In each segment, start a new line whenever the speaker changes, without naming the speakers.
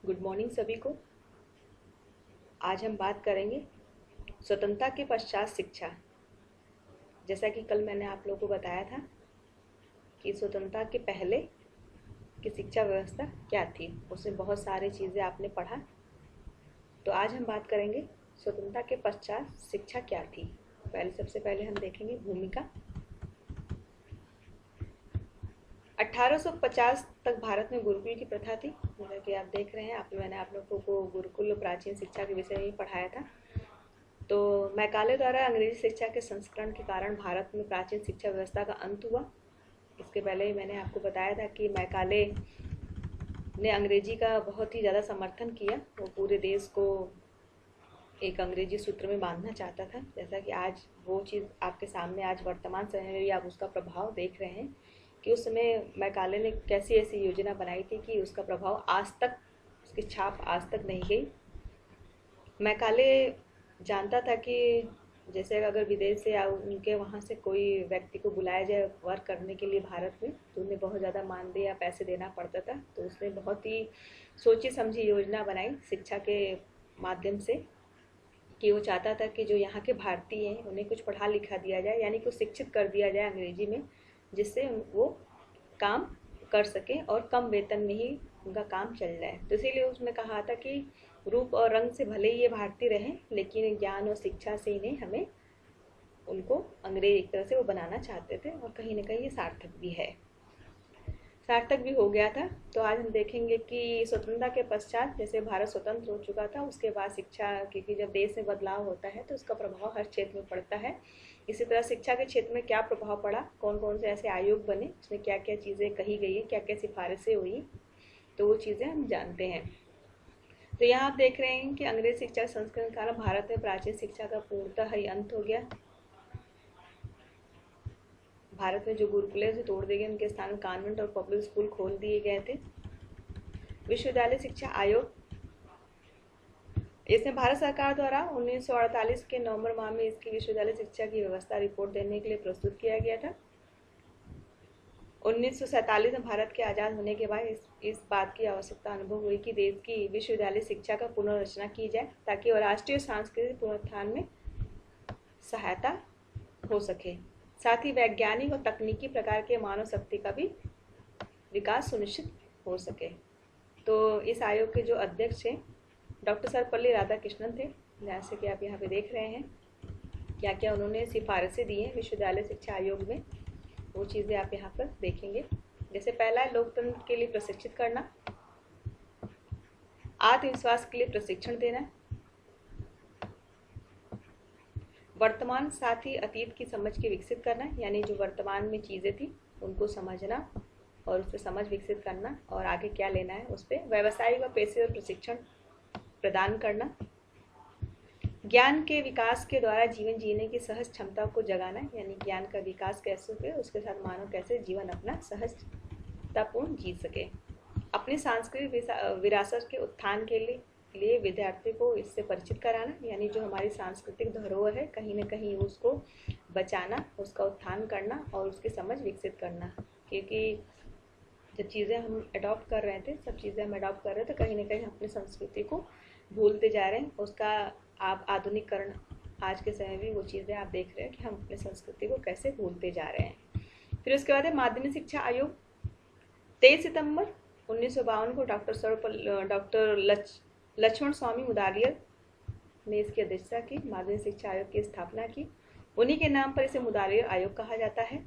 Good morning सभी को। आज हम बात करेंगे स्वतंत्रता के पश्चात शिक्षा। जैसा कि कल मैंने आप लोगों को बताया था कि स्वतंत्रता के पहले की शिक्षा व्यवस्था क्या थी, उसमें बहुत सारी चीज़ें आपने पढ़ा। तो आज हम बात करेंगे स्वतंत्रता के पश्चात शिक्षा क्या थी। सबसे पहले हम देखेंगे भूमिका। 1850 तक भारत में गुरुकुल की प्रथा थी। जैसा कि आप देख रहे हैं, मैंने आप लोगों को गुरुकुल प्राचीन शिक्षा के विषय में पढ़ाया था। तो मैकाले द्वारा अंग्रेजी शिक्षा के संस्करण के कारण भारत में प्राचीन शिक्षा व्यवस्था का अंत हुआ। इसके पहले ही मैंने आपको बताया था कि मैकाले ने अंग्रेजी का बहुत ही ज़्यादा समर्थन किया। वो पूरे देश को एक अंग्रेजी सूत्र में बांधना चाहता था। जैसा कि आज वो चीज़ आपके सामने आज वर्तमान समय में भी आप उसका प्रभाव देख रहे हैं कि उस समय मैकाले ने कैसी ऐसी योजना बनाई थी कि उसका प्रभाव आज तक, उसकी छाप आज तक नहीं गई। मैकाले जानता था कि जैसे अगर विदेश से या उनके वहाँ से कोई व्यक्ति को बुलाया जाए वर्क करने के लिए भारत में, तो उन्हें बहुत ज़्यादा मानदेय या पैसे देना पड़ता था। तो उसने बहुत ही सोची समझी योजना बनाई शिक्षा के माध्यम से कि वो चाहता था कि जो यहाँ के भारतीय हैं उन्हें कुछ पढ़ा लिखा दिया जाए, यानी कि शिक्षित कर दिया जाए अंग्रेजी में, जिससे वो काम कर सकें और कम वेतन में ही उनका काम चल जाए। तो इसीलिए उसने कहा था कि रूप और रंग से भले ही ये भारतीय रहें, लेकिन ज्ञान और शिक्षा से इन्हें हमें उनको अंग्रेज एक तरह से वो बनाना चाहते थे, और कहीं ना कहीं ये सार्थक भी हो गया था। तो आज हम देखेंगे कि स्वतंत्रता के पश्चात जैसे भारत स्वतंत्र हो चुका था, उसके बाद शिक्षा, क्योंकि जब देश में बदलाव होता है तो उसका प्रभाव हर क्षेत्र में पड़ता है। इसी तरह शिक्षा के क्षेत्र में क्या प्रभाव पड़ा, कौन कौन से ऐसे आयोग बने, उसमें क्या क्या चीज़ें कही गई है, क्या क्या सिफारिशें हुई, तो वो चीज़ें हम जानते हैं। तो यहाँ आप देख रहे हैं कि अंग्रेज शिक्षा संस्करण के कारण भारत में प्राचीन शिक्षा का पूर्णतः ही अंत हो गया। भारत में जो गुरुकुल से तोड़ दिए गए, उनके स्थान में कॉन्वेंट और पब्लिक स्कूल खोल दिए गए थे। विश्वविद्यालय शिक्षा आयोग, इसमें भारत सरकार द्वारा 1948 के नवंबर माह में इसकी विश्वविद्यालय शिक्षा की व्यवस्था रिपोर्ट देने के लिए प्रस्तुत किया गया था। 1947 में भारत के आज़ाद होने के बाद इस बात की आवश्यकता अनुभव हुई कि देश की विश्वविद्यालय शिक्षा का पुनर्रचना की जाए, ताकि वह राष्ट्रीय सांस्कृतिक पुनरुत्थान में सहायता हो सके। साथ ही वैज्ञानिक और तकनीकी प्रकार के मानव शक्ति का भी विकास सुनिश्चित हो सके। तो इस आयोग के जो अध्यक्ष हैं डॉक्टर सर्वपल्ली राधाकृष्णन थे। जैसे कि आप यहाँ पे देख रहे हैं क्या क्या उन्होंने सिफारिशें दी हैं विश्वविद्यालय शिक्षा आयोग में, वो चीज़ें आप यहाँ पर देखेंगे। जैसे पहला है लोकतंत्र के लिए प्रशिक्षित करना, आत्मविश्वास के लिए प्रशिक्षण देना, वर्तमान साथ ही अतीत की समझ के विकसित करना, यानी जो वर्तमान में चीज़ें थी उनको समझना और उस पर समझ विकसित करना और आगे क्या लेना है उस पर व्यावसायिक व पेशेवर प्रशिक्षण प्रदान करना, ज्ञान के विकास के द्वारा जीवन जीने की सहज क्षमता को जगाना, यानी ज्ञान का विकास कैसे हो, उसके साथ मानव कैसे जीवन अपना सहजतापूर्ण जी सके, अपनी सांस्कृतिक विरासत के उत्थान के लिए विद्यार्थी को इससे परिचित कराना, यानी जो हमारी सांस्कृतिक धरोहर है कहीं न कहीं उसको बचाना, उसका उत्थान करना और उसकी समझ विकसित करना। क्योंकि जब चीज़ें हम अडॉप्ट कर रहे थे, सब चीज़ें हम अडॉप्ट कर रहे थे, कहीं ना कहीं अपनी संस्कृति को भूलते जा रहे हैं। उसका आप आधुनिकरण आज के समय में वो चीज़ें आप देख रहे हैं कि हम अपनी संस्कृति को कैसे भूलते जा रहे हैं। फिर उसके बाद है माध्यमिक शिक्षा आयोग। 23 सितंबर 1952 को डॉक्टर लक्ष्मण स्वामी मुदालियर ने इसकी अध्यक्षता की, माध्यमिक शिक्षा आयोग की स्थापना की। उन्हीं के नाम पर इसे मुदालियर आयोग कहा जाता है।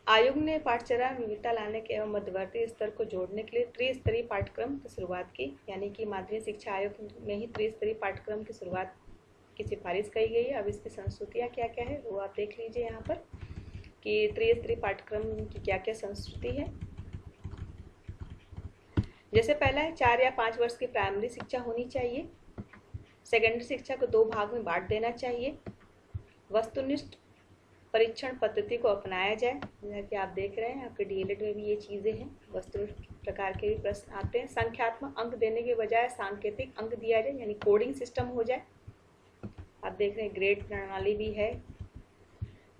आयोग ने पाठचर्या में विविधता लाने के एवं मध्यवर्ती स्तर को जोड़ने के लिए त्रिस्तरीय पाठ्यक्रम की शुरुआत की, यानी कि माध्यमिक शिक्षा आयोग में ही त्रिस्तरीय पाठ्यक्रम की शुरुआत की सिफारिश की गई है। अब इसकी संस्कृतियाँ क्या क्या है वो आप देख लीजिए यहाँ पर कि त्रिस्तरीय पाठ्यक्रम की क्या क्या संस्कृति है। जैसे पहला है 4 या 5 वर्ष की प्राइमरी शिक्षा होनी चाहिए, सेकेंडरी शिक्षा को 2 भाग में बांट देना चाहिए, वस्तुनिष्ठ परीक्षण पद्धति को अपनाया जाए। जैसा कि आप देख रहे हैं आपके डीएलएड में भी ये चीज़ें हैं, वस्तुनिष्ठ प्रकार के भी प्रश्न आते हैं। संख्यात्मक अंक देने के बजाय सांकेतिक अंक दिया जाए, यानी कोडिंग सिस्टम हो जाए। आप देख रहे हैं ग्रेड प्रणाली भी है।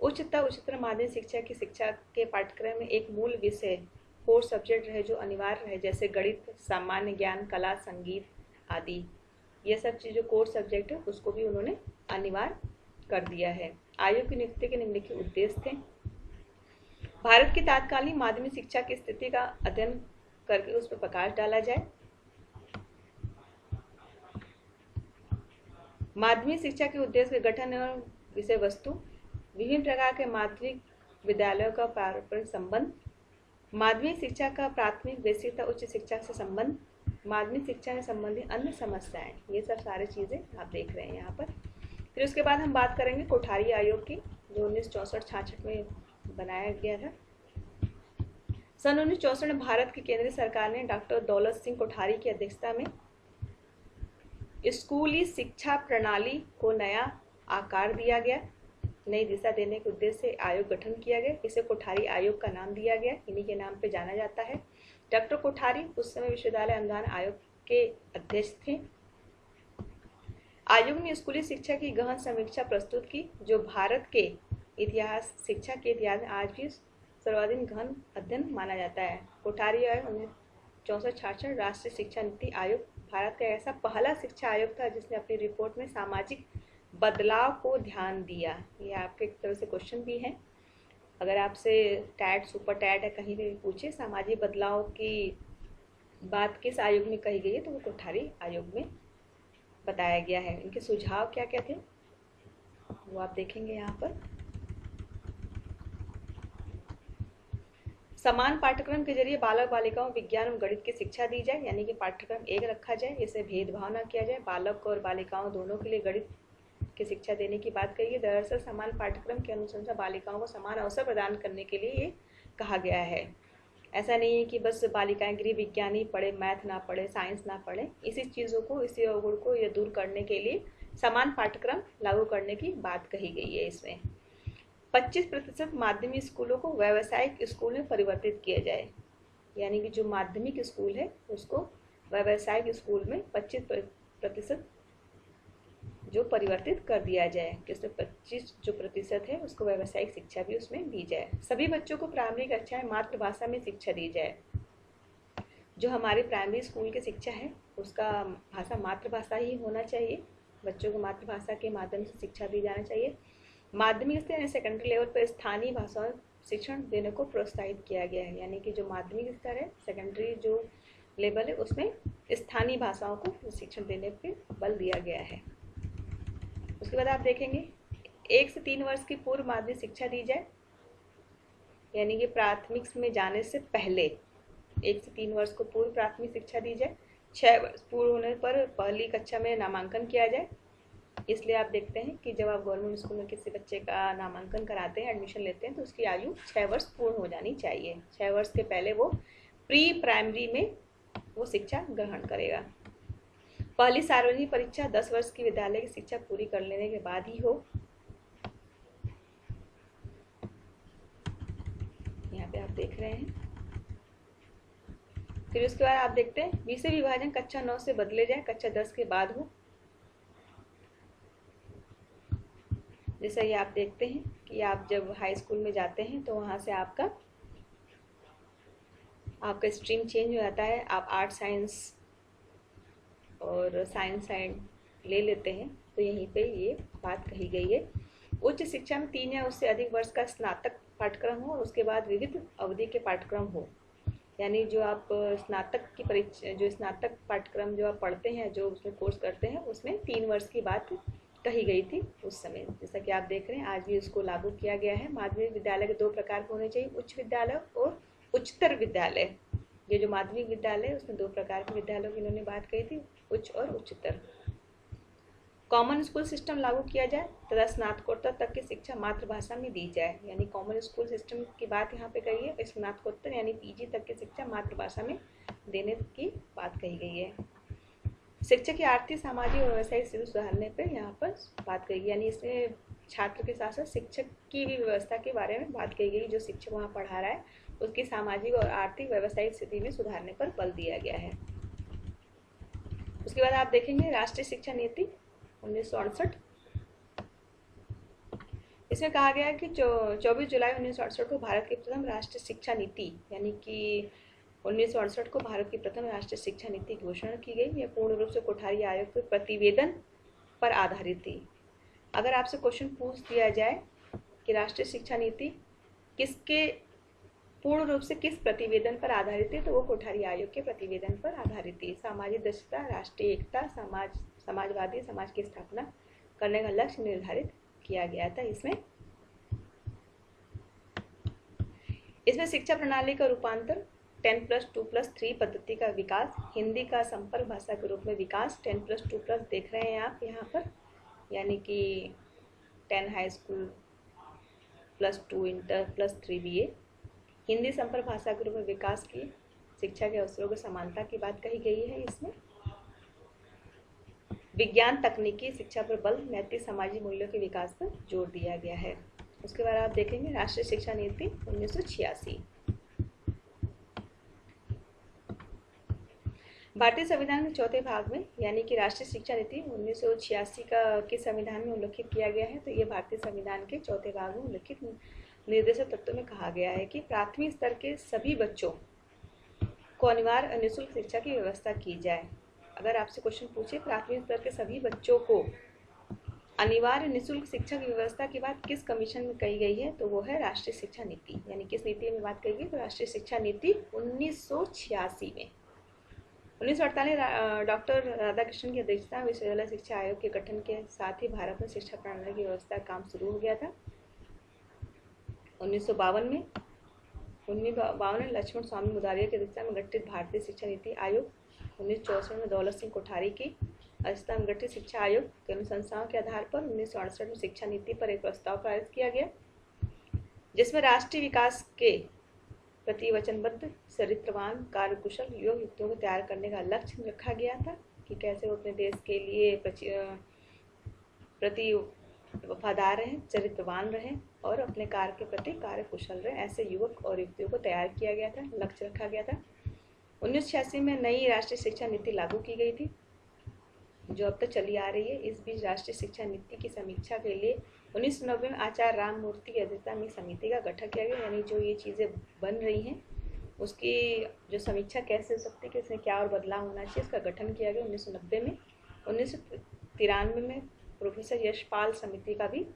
उच्चतर माध्यमिक शिक्षा की शिक्षा के पाठ्यक्रम में एक मूल विषय कोर्स सब्जेक्ट रहे जो अनिवार्य रहे, जैसे गणित, सामान्य ज्ञान, कला, संगीत आदि, ये सब चीज़ जो कोर्स सब्जेक्ट है उसको भी उन्होंने अनिवार्य कर दिया है। आयोग की नियुक्ति के निम्नलिखित उद्देश्य थे। भारत की तात्कालीन माध्यमिक शिक्षा की स्थिति का अध्ययन करके उस पर प्रकाश डाला जाए। माध्यमिक शिक्षा के उद्देश्य के गठन एवं विषय वस्तु, विभिन्न प्रकार के माध्यमिक विद्यालयों का पारस्परिक संबंध, माध्यमिक शिक्षा का प्राथमिक, बेसिक तथा उच्च शिक्षा से संबंध, माध्यमिक शिक्षा से संबंधित अन्य समस्याएं, ये सब सारी चीज़ें आप देख रहे हैं यहाँ पर। फिर उसके बाद हम बात करेंगे कोठारी आयोग की, जो 1964-66 में बनाया गया था। सन 1964 में भारत की केंद्रीय सरकार ने डॉक्टर दौलत सिंह कोठारी की अध्यक्षता में स्कूली शिक्षा प्रणाली को नया आकार दिया गया, नई दिशा देने के उद्देश्य से आयोग गठन किया गया। इसे कोठारी आयोग का नाम दिया गया, इन्हीं के नाम पे जाना जाता है। डॉक्टर कोठारी उस समय विश्वविद्यालय अनुदान आयोग के अध्यक्ष थे। आयोग ने स्कूली शिक्षा की गहन समीक्षा प्रस्तुत की, जो भारत के इतिहास, शिक्षा के इतिहास में आज भी सर्वाधिक गहन अध्ययन माना जाता है। कोठारी आयोग 1964-66 राष्ट्रीय शिक्षा नीति आयोग भारत का ऐसा पहला शिक्षा आयोग था जिसने अपनी रिपोर्ट में सामाजिक बदलाव को ध्यान दिया। ये आपके एक तरह से क्वेश्चन भी है, अगर आपसे टैट, सुपर टैट है कहीं भी पूछे सामाजिक बदलाव की बात किस आयोग में कही गई है, तो वो कोठारी आयोग में बताया गया है। इनके सुझाव क्या क्या थे वो आप देखेंगे यहाँ पर। समान पाठ्यक्रम के जरिए बालक बालिकाओं विज्ञान और गणित की शिक्षा दी जाए, यानी कि पाठ्यक्रम एक रखा जाए, इसे भेदभाव न किया जाए, बालक और बालिकाओं दोनों के लिए गणित की शिक्षा देने की बात कही है। दरअसल समान पाठ्यक्रम के अनुसार बालिकाओं को समान अवसर प्रदान करने के लिए ये कहा गया है। ऐसा नहीं है कि बस बालिकाएं गृह विज्ञान ही पढ़े, मैथ ना पढ़े, साइंस ना पढ़े। इसी चीज़ों को, इसी अवगुण को ये दूर करने के लिए समान पाठ्यक्रम लागू करने की बात कही गई है। इसमें 25% माध्यमिक स्कूलों को व्यावसायिक स्कूल में परिवर्तित किया जाए, यानी कि जो माध्यमिक स्कूल है उसको व्यावसायिक स्कूल में 25% जो परिवर्तित कर दिया जाए, कि उसमें 25 जो प्रतिशत है उसको व्यावसायिक शिक्षा भी उसमें दी जाए। सभी बच्चों को प्राइमरी कक्षाएं मातृभाषा में शिक्षा दी जाए। जो हमारी प्राइमरी स्कूल की शिक्षा है उसका भाषा मातृभाषा ही होना चाहिए, बच्चों को मातृभाषा के माध्यम से शिक्षा दी जाना चाहिए। माध्यमिक स्तर यानी सेकेंडरी लेवल पर स्थानीय भाषाओं शिक्षण देने को प्रोत्साहित किया गया है, यानी कि जो माध्यमिक स्तर है, सेकेंडरी जो लेवल है, उसमें स्थानीय भाषाओं को शिक्षण देने पर बल दिया गया है। उसके बाद आप देखेंगे 1 से 3 वर्ष की पूर्व माध्यमिक शिक्षा दी जाए, यानी कि प्राथमिक में जाने से पहले 1 से 3 वर्ष को पूर्व प्राथमिक शिक्षा दी जाए। 6 वर्ष पूर्ण होने पर पहली कक्षा में नामांकन किया जाए। इसलिए आप देखते हैं कि जब आप गवर्नमेंट स्कूल में किसी बच्चे का नामांकन कराते हैं, एडमिशन लेते हैं, तो उसकी आयु 6 वर्ष पूर्ण हो जानी चाहिए। 6 वर्ष के पहले वो प्री प्राइमरी में वो शिक्षा ग्रहण करेगा। पहली सार्वजनिक परीक्षा 10 वर्ष की विद्यालय की शिक्षा पूरी कर लेने के बाद ही हो। यहाँ पे आप देख रहे हैं। फिर उसके बाद आप देखते हैं विषय विभाजन कक्षा 9 से बदले जाए, कक्षा 10 के बाद हो। जैसा ये आप देखते हैं कि आप जब हाई स्कूल में जाते हैं तो वहाँ से आपका स्ट्रीम चेंज हो जाता है, आप आर्ट साइंस और साइंस साइड ले लेते हैं, तो यहीं पे ये बात कही गई है। उच्च शिक्षा में 3 या उससे अधिक वर्ष का स्नातक पाठ्यक्रम हो और उसके बाद विविध अवधि के पाठ्यक्रम हो, यानी जो आप स्नातक की परीक्षा, जो स्नातक पाठ्यक्रम जो आप पढ़ते हैं, जो उसमें कोर्स करते हैं, उसमें 3 वर्ष की बात कही गई थी उस समय। जैसा कि आप देख रहे हैं आज भी उसको लागू किया गया है। माध्यमिक विद्यालय के 2 प्रकार के होने चाहिए, उच्च विद्यालय और उच्चतर विद्यालय। ये जो माध्यमिक विद्यालय है उसमें 2 प्रकार के विद्यालयों की इन्होंने बात कही थी, उच्च और उच्चतर। कॉमन स्कूल सिस्टम लागू किया जाए तथा स्नातकोत्तर तक की शिक्षा मातृभाषा में दी जाए, यानी कॉमन स्कूल सिस्टम की बात यहाँ पे कही है। स्नातकोत्तर यानी पीजी तक की शिक्षा मातृभाषा में देने की बात कही गई है। शिक्षा की आर्थिक, सामाजिक और व्यवसायिक स्थिति सुधारने पर यहाँ पर बात कही गई, यानी इसमें छात्र के साथ साथ शिक्षक की भी व्यवस्था के बारे में बात कही गई। जो शिक्षक वहाँ पढ़ा रहा है उसकी सामाजिक और आर्थिक व्यवसायिक स्थिति में सुधारने पर बल दिया गया है। उसके बाद आप देखेंगे राष्ट्रीय शिक्षा नीति 1968। इस इसमें कहा गया है कि 24 जुलाई 1968 को भारत की प्रथम राष्ट्रीय शिक्षा नीति यानी कि 1968 को भारत की प्रथम राष्ट्रीय शिक्षा नीति की घोषणा की गई। यह पूर्ण रूप से कोठारी आयोग के प्रतिवेदन पर आधारित थी। अगर आपसे क्वेश्चन पूछ दिया जाए कि राष्ट्रीय शिक्षा नीति किसके पूर्ण रूप से किस प्रतिवेदन पर आधारित है, तो वो कोठारी आयोग के प्रतिवेदन पर आधारित थी। सामाजिक दक्षता, राष्ट्रीय एकता, समाजवादी समाज की स्थापना करने का लक्ष्य निर्धारित किया गया था। इसमें शिक्षा प्रणाली का रूपांतर, 10+2+3 पद्धति का विकास, हिंदी का संपर्क भाषा के रूप में विकास, 10+2+ देख रहे हैं आप यहाँ पर, यानी कि 10 high school +2 inter +3 BA, Hindi संपर्क भाषा के रूप में विकास की शिक्षा के अवसरों की समानता की बात कही गई है। इसमें विज्ञान तकनीकी शिक्षा पर बल, नैतिक सामाजिक मूल्यों के विकास पर जोर दिया गया है। उसके बाद आप देखेंगे राष्ट्रीय शिक्षा नीति 1986। भारतीय संविधान के चौथे भाग में यानी कि राष्ट्रीय शिक्षा नीति 1986 के संविधान में उल्लेखित किया गया है। तो ये भारतीय संविधान के चौथे भाग में उल्लेखित निर्देशक तत्वों में कहा गया है कि प्राथमिक स्तर के सभी बच्चों को अनिवार्य निःशुल्क शिक्षा की व्यवस्था की जाए। अगर आपसे क्वेश्चन पूछे प्राथमिक स्तर के सभी बच्चों को अनिवार्य निःशुल्क शिक्षा की व्यवस्था की बात किस कमीशन में कही गई है, तो वो है राष्ट्रीय शिक्षा नीति। यानी किस नीति में बात कही गई, तो राष्ट्रीय शिक्षा नीति 1986 में। 1948 डॉक्टर राधाकृष्णन की अध्यक्षता में विश्वविद्यालय शिक्षा आयोग के गठन के साथ ही भारत में शिक्षा प्रणाली की व्यवस्था का काम शुरू हो गया था। 1952 में लक्ष्मण स्वामी मुदारिया की अध्यक्षता में गठित भारतीय शिक्षा नीति आयोग, 1964 में दौलत सिंह कोठारी की अध्यक्षता में गठित शिक्षा आयोग के अनुशंसाओं के आधार पर 1968 में शिक्षा नीति पर एक प्रस्ताव पारित किया गया, जिसमें राष्ट्रीय विकास के प्रति वचनबद्ध, चरित्रवान, कार्यकुशल युवकों को तैयार करने का लक्ष्य रखा गया था कि कैसे वो अपने देश के लिए प्रति वफादार रहें, चरित्रवान रहें और अपने कार्य के प्रति कार्यकुशल रहें। ऐसे युवक और युवतियों को तैयार किया गया था, लक्ष्य रखा गया था। 1986 में नई राष्ट्रीय शिक्षा नीति लागू की गई थी, जो अब तक चली आ रही है। इस बीच राष्ट्रीय शिक्षा नीति की समीक्षा के लिए 1990 में आचार्य राममूर्ति की अध्यक्षता में समिति का गठन किया गया। यानी जो ये चीज़ें बन रही हैं उसकी जो समीक्षा कैसे हो सकती है कि इसमें क्या और बदलाव होना चाहिए, इसका गठन किया गया 1990 में। 1993 में प्रोफेसर यशपाल समिति का भी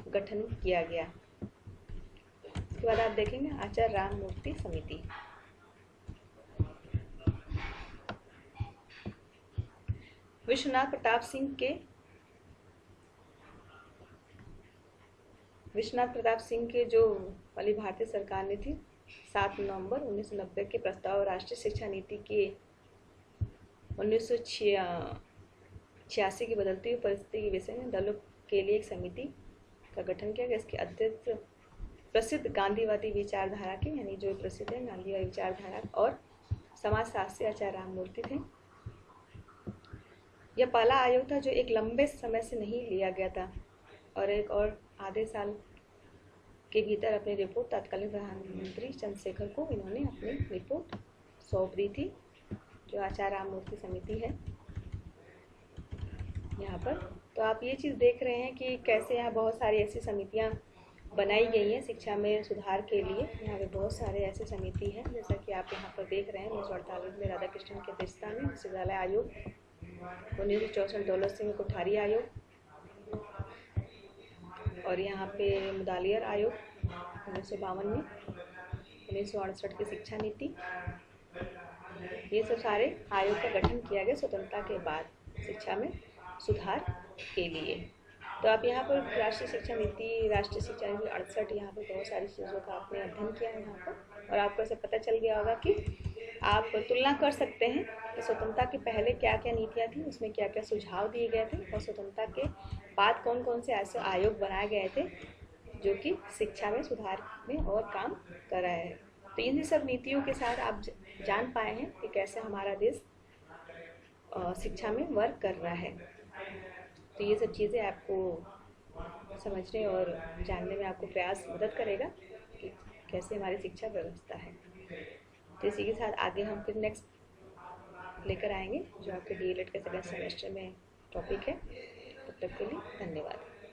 गठन किया गया। इसके बाद आप देखेंगे आचार्य राममूर्ति समिति। विश्वनाथ प्रताप सिंह के जो वाली भारतीय सरकार ने थी 7 नवंबर 1990 के प्रस्ताव राष्ट्रीय शिक्षा नीति के 1986 की बदलती हुई परिस्थिति के विषय में दलों के लिए एक समिति का गठन किया गया। इसके अध्यक्ष प्रसिद्ध गांधीवादी विचारधारा के यानी जो प्रसिद्ध है गांधीवादी विचारधारा और समाजशास्त्री आचार्य राममूर्ति थे। यह पहला आयोग था जो एक लंबे समय से नहीं लिया गया था और एक और आधे साल के भीतर अपनी रिपोर्ट तत्कालीन प्रधानमंत्री चंद्रशेखर को इन्होंने अपनी रिपोर्ट सौंप दी थी, जो आचार्य राममूर्ति समिति है यहाँ पर। तो आप ये चीज़ देख रहे हैं कि कैसे यहाँ बहुत सारी ऐसी समितियाँ बनाई गई हैं शिक्षा में सुधार के लिए। यहाँ पे बहुत सारे ऐसे समिति हैं, जैसा कि आप यहाँ पर देख रहे हैं। 1948 में राधाकृष्णन की अध्यक्षता में विश्वविद्यालय आयोग, 1964 दौलत सिंह कोठारी आयोग और यहाँ पे मुदालियर आयोग 1952 में, 1968 की शिक्षा नीति, ये सब सारे आयोग का गठन किया गया स्वतंत्रता के बाद शिक्षा में सुधार के लिए। तो आप यहाँ पर राष्ट्रीय शिक्षा नीति 68 यहाँ पर बहुत सारी चीज़ों का आपने अध्ययन किया है यहाँ पर, और आपको ऐसे पता चल गया होगा कि आप तुलना कर सकते हैं कि स्वतंत्रता के पहले क्या क्या नीतियाँ थी, उसमें क्या क्या सुझाव दिए गए थे, और स्वतंत्रता के बाद कौन कौन से ऐसे आयोग बनाए गए थे जो कि शिक्षा में सुधार में और काम कर रहे हैं। तो इन सब नीतियों के साथ आप जान पाए हैं कि कैसे हमारा देश शिक्षा में वर्क कर रहा है। तो ये सब चीज़ें आपको समझने और जानने में आपको प्रयास मदद करेगा कि कैसे हमारी शिक्षा व्यवस्था है। तो इसी के साथ आगे हम फिर नेक्स्ट लेकर आएंगे जो आपके DELED के सेकंड सेमेस्टर में टॉपिक है। तब तक के लिए धन्यवाद।